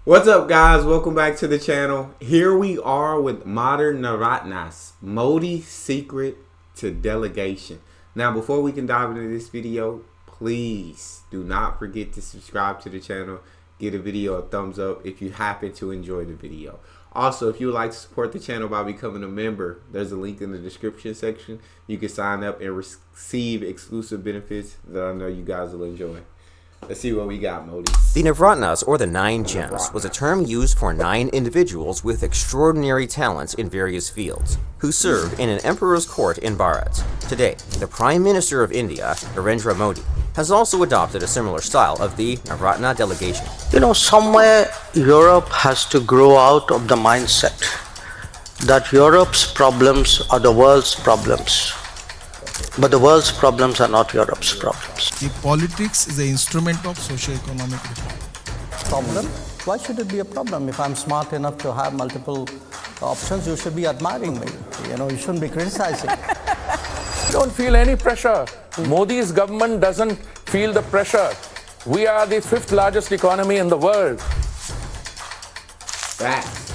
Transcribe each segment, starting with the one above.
What's up, guys? Welcome back to the channel. Here we are with modern Navratnas, Modi's secret to delegation. Now, before we can dive into this video, please do not forget to subscribe to the channel. Give the video a thumbs up if you happen to enjoy the video. Also, if you would like to support the channel by becoming a member, there's a link in the description section. You can sign up and receive exclusive benefits that I know you guys will enjoy. Let's see what we got, Modi. The Navratnas, or the 9 Gems, was a term used for 9 individuals with extraordinary talents in various fields, who served in an emperor's court in Bharat. Today, the Prime Minister of India, Narendra Modi, has also adopted a similar style of the Navratna delegation. You know, somewhere Europe has to grow out of the mindset that Europe's problems are the world's problems. But the world's problems are not Europe's problems. The politics is an instrument of socio-economic reform. Problem? Why should it be a problem? If I'm smart enough to have multiple options, you should be admiring me. You shouldn't be criticizing. Don't feel any pressure. Modi's government doesn't feel the pressure. We are the 5th largest economy in the world. Facts.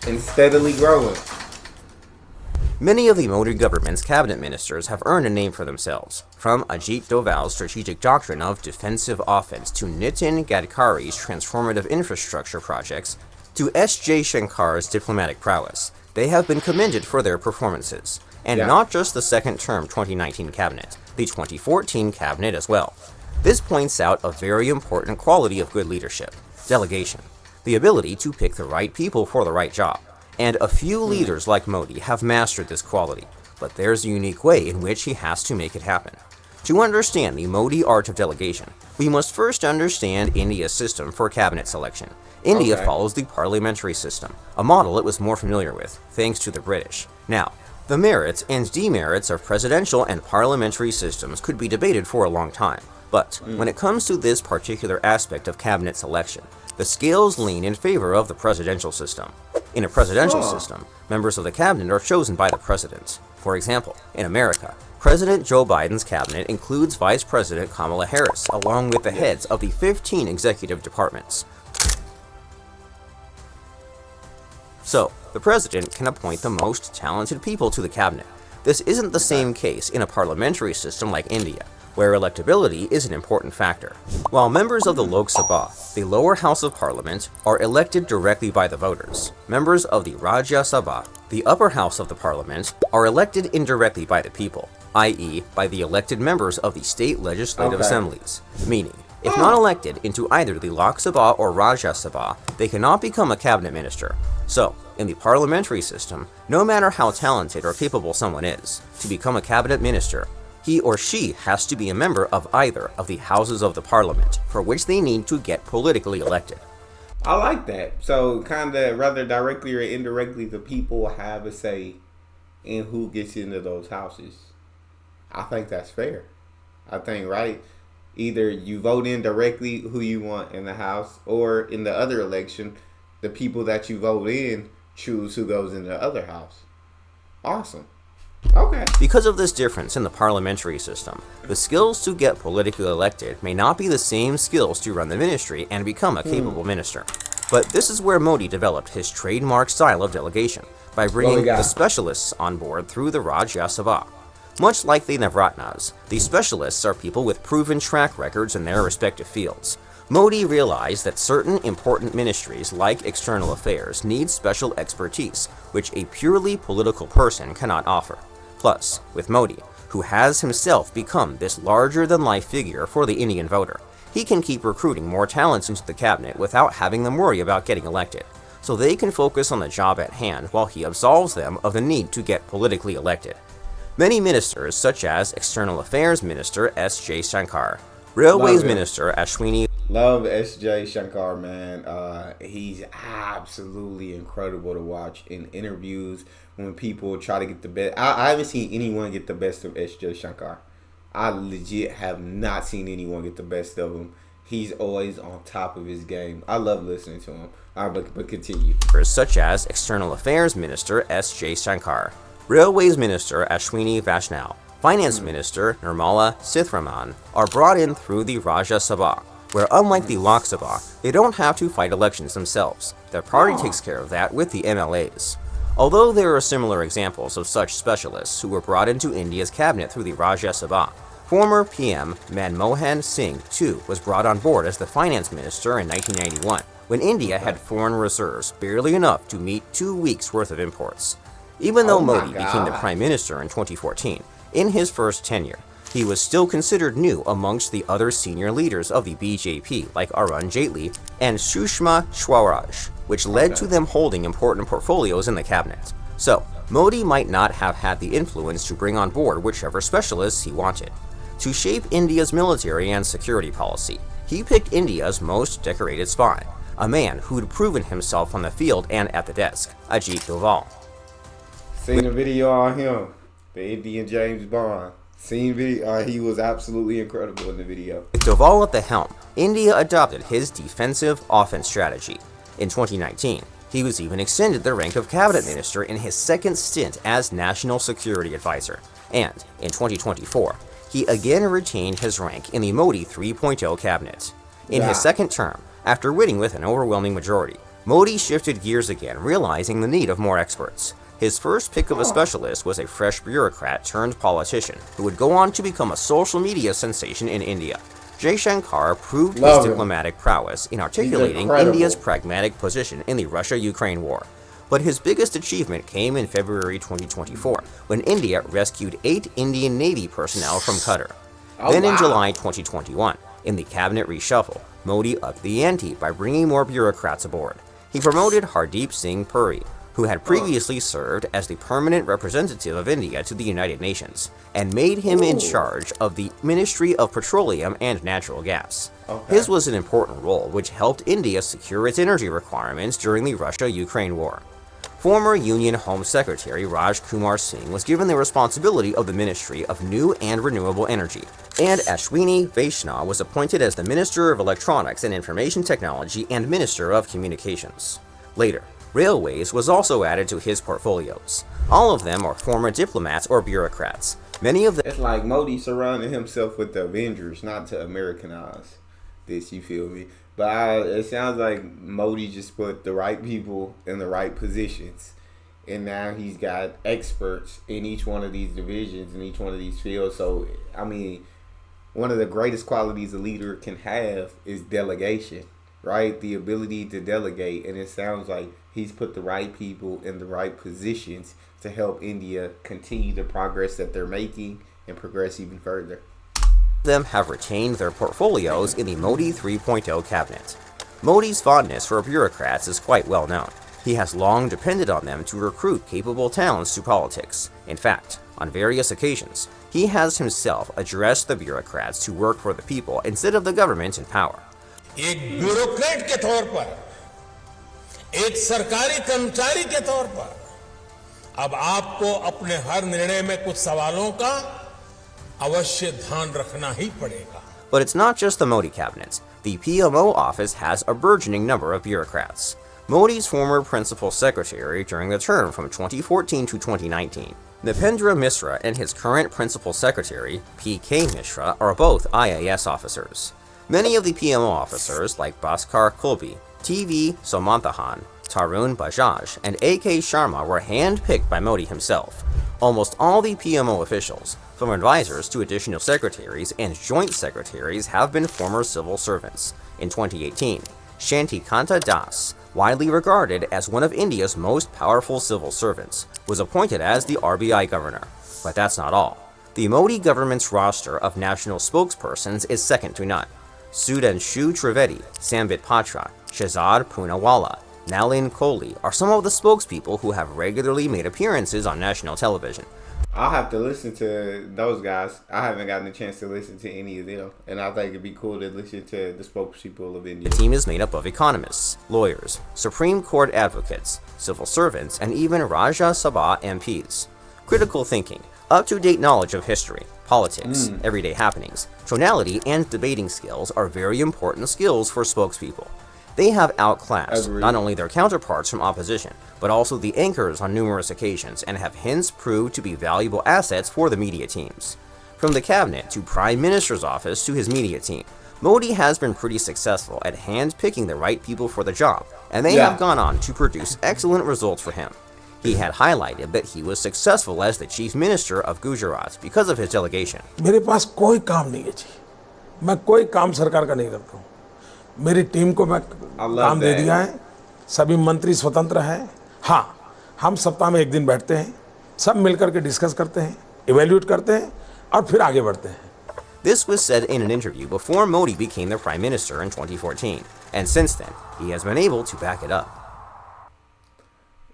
And steadily growing. Many of the Modi government's cabinet ministers have earned a name for themselves, from Ajit Doval's strategic doctrine of defensive offense to Nitin Gadkari's transformative infrastructure projects to S.J. Shankar's diplomatic prowess. They have been commended for their performances, and not just the second-term 2019 cabinet, the 2014 cabinet as well. This points out a very important quality of good leadership: delegation, the ability to pick the right people for the right job. And a few leaders like Modi have mastered this quality, but there's a unique way in which he has to make it happen. To understand the Modi art of delegation, we must first understand India's system for cabinet selection. India follows the parliamentary system, a model it was more familiar with, thanks to the British. Now, the merits and demerits of presidential and parliamentary systems could be debated for a long time, but when it comes to this particular aspect of cabinet selection, the scales lean in favor of the presidential system. In a presidential system, members of the cabinet are chosen by the president. For example, in America, President Joe Biden's cabinet includes Vice President Kamala Harris, along with the heads of the 15 executive departments. So, the president can appoint the most talented people to the cabinet. This isn't the same case in a parliamentary system like India, where electability is an important factor. While members of the Lok Sabha, the lower house of parliament, are elected directly by the voters, members of the Rajya Sabha, the upper house of the parliament, are elected indirectly by the people, i.e. by the elected members of the state legislative assemblies, meaning, if not elected into either the Lok Sabha or Rajya Sabha, they cannot become a cabinet minister. So, in the parliamentary system, no matter how talented or capable someone is, to become a cabinet minister, he or she has to be a member of either of the houses of the parliament, for which they need to get politically elected. I like that. So, kind of, rather directly or indirectly, the people have a say in who gets into those houses. I think that's fair. I think, right? Either you vote in directly who you want in the house, or in the other election, the people that you vote in choose who goes in the other house. Awesome. Okay. Because of this difference in the parliamentary system, the skills to get politically elected may not be the same skills to run the ministry and become a capable minister. But this is where Modi developed his trademark style of delegation, by bringing the specialists on board through the Rajya Sabha. Much like the Navratnas, the specialists are people with proven track records in their respective fields. Modi realized that certain important ministries, like external affairs, need special expertise, which a purely political person cannot offer. Plus, with Modi, who has himself become this larger-than-life figure for the Indian voter, he can keep recruiting more talents into the cabinet without having them worry about getting elected, so they can focus on the job at hand while he absolves them of the need to get politically elected. Many ministers, such as External Affairs Minister S.J. Shankar, Railways Minister Ashwini. Love S.J. Shankar, man. He's absolutely incredible to watch in interviews when people try to get the best. I haven't seen anyone get the best of S.J. Shankar. I legit have not seen anyone get the best of him. He's always on top of his game. I love listening to him. All right, but continue. Such as External Affairs Minister S.J. Shankar, Railways Minister Ashwini Vaishnaw, Finance Minister Nirmala Sitharaman are brought in through the Rajya Sabha. where unlike the Lok Sabha, they don't have to fight elections themselves. Their party takes care of that with the MLAs. Although there are similar examples of such specialists who were brought into India's cabinet through the Rajya Sabha, former PM Manmohan Singh, too, was brought on board as the finance minister in 1991, when India had foreign reserves barely enough to meet 2 weeks' worth of imports. Even though Modi became the prime minister in 2014, in his first tenure, he was still considered new amongst the other senior leaders of the BJP like Arun Jaitley and Sushma Swaraj, which led to them holding important portfolios in the cabinet. So, Modi might not have had the influence to bring on board whichever specialists he wanted. To shape India's military and security policy, he picked India's most decorated spy, a man who'd proven himself on the field and at the desk, Ajit Doval. Seen a video on him, the Indian James Bond. Seen video, he was absolutely incredible in the video. With Doval at the helm, India adopted his defensive offense strategy. In 2019, he was even extended the rank of cabinet minister in his second stint as national security advisor. And in 2024, he again retained his rank in the Modi 3.0 cabinet. In his second term, after winning with an overwhelming majority, Modi shifted gears again, realizing the need of more experts. His first pick of a specialist was a fresh bureaucrat turned politician who would go on to become a social media sensation in India. Jay Shankar proved his diplomatic prowess in articulating India's pragmatic position in the Russia-Ukraine war. But his biggest achievement came in February 2024, when India rescued 8 Indian Navy personnel from Qatar. Then in July 2021, in the cabinet reshuffle, Modi upped the ante by bringing more bureaucrats aboard. He promoted Hardeep Singh Puri, who had previously served as the permanent representative of India to the United Nations, and made him in charge of the Ministry of Petroleum and Natural Gas. His was an important role which helped India secure its energy requirements during the Russia-Ukraine war. Former Union Home Secretary Raj Kumar Singh was given the responsibility of the Ministry of New and Renewable Energy, and Ashwini Vaishnaw was appointed as the Minister of Electronics and Information Technology and Minister of Communications. Later, Railways was also added to his portfolios. All of them are former diplomats or bureaucrats. Many of them— It's like Modi surrounded himself with the Avengers, not to Americanize this, you feel me? But it sounds like Modi just put the right people in the right positions. And now he's got experts in each one of these divisions, in each one of these fields. So, I mean, one of the greatest qualities a leader can have is delegation, right? The ability to delegate. And it sounds like he's put the right people in the right positions to help India continue the progress that they're making and progress even further. Them have retained their portfolios in the Modi 3.0 cabinet. Modi's fondness for bureaucrats is quite well known. He has long depended on them to recruit capable talents to politics. In fact, on various occasions, he has himself addressed the bureaucrats to work for the people instead of the government in power. एक bureaucrat के तौर पर, एक सरकारी कर्मचारी के तौर पर, अब आपको अपने हर निर्णय में कुछ सवालों का अवश्य ध्यान रखना ही पड़ेगा. But it's not just the Modi cabinet. The PMO office has a burgeoning number of bureaucrats. Modi's former principal secretary during the term from 2014 to 2019, Nipendra Misra, and his current principal secretary, P.K. Mishra, are both IAS officers. Many of the PMO officers, like Bhaskar Kulbi, T.V. Somanthahan, Tarun Bajaj, and A.K. Sharma, were hand-picked by Modi himself. Almost all the PMO officials, from advisors to additional secretaries and joint secretaries, have been former civil servants. In 2018, Shantikanta Das, widely regarded as one of India's most powerful civil servants, was appointed as the RBI governor. But that's not all. The Modi government's roster of national spokespersons is second to none. Sudhanshu Trivedi, Sambit Patra, Shahzad Poonawalla, Nalin Kohli are some of the spokespeople who have regularly made appearances on national television. I'll have to listen to those guys. I haven't gotten a chance to listen to any of them. And I think it'd be cool to listen to the spokespeople of India. The team is made up of economists, lawyers, Supreme Court advocates, civil servants, and even Rajya Sabha MPs. Critical thinking, up-to-date knowledge of history, politics, everyday happenings, tonality, and debating skills are very important skills for spokespeople. They have outclassed not only their counterparts from opposition, but also the anchors on numerous occasions, and have hence proved to be valuable assets for the media teams. From the cabinet to Prime Minister's office to his media team, Modi has been pretty successful at hand-picking the right people for the job, and they have gone on to produce excellent results for him. He had highlighted that he was successful as the Chief Minister of Gujarat because of his delegation. मेरे पास कोई काम नहीं है जी, मैं कोई काम सरकार का नहीं करता हूँ, मेरी टीम को मैं काम दे दिया है, सभी मंत्री स्वतंत्र हैं, हाँ हम सप्ताह में एक दिन बैठते हैं, सब मिलकर के डिस्कस करते हैं, इवैल्यूएट करते हैं और फिर आगे बढ़ते हैं. This was said in an interview before Modi became the Prime Minister in 2014, and since then, he has been able to back it up.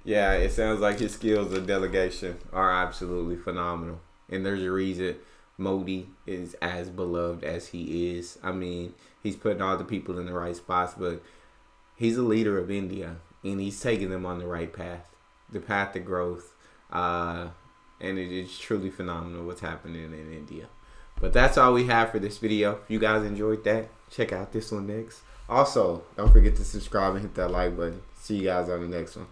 Yeah, it sounds like his skills of delegation are absolutely phenomenal. And there's a reason Modi is as beloved as he is. I mean, he's putting all the people in the right spots, but he's a leader of India, and he's taking them on the right path, the path to growth. And it is truly phenomenal what's happening in India. But that's all we have for this video. If you guys enjoyed that, check out this one next. Also, don't forget to subscribe and hit that like button. See you guys on the next one.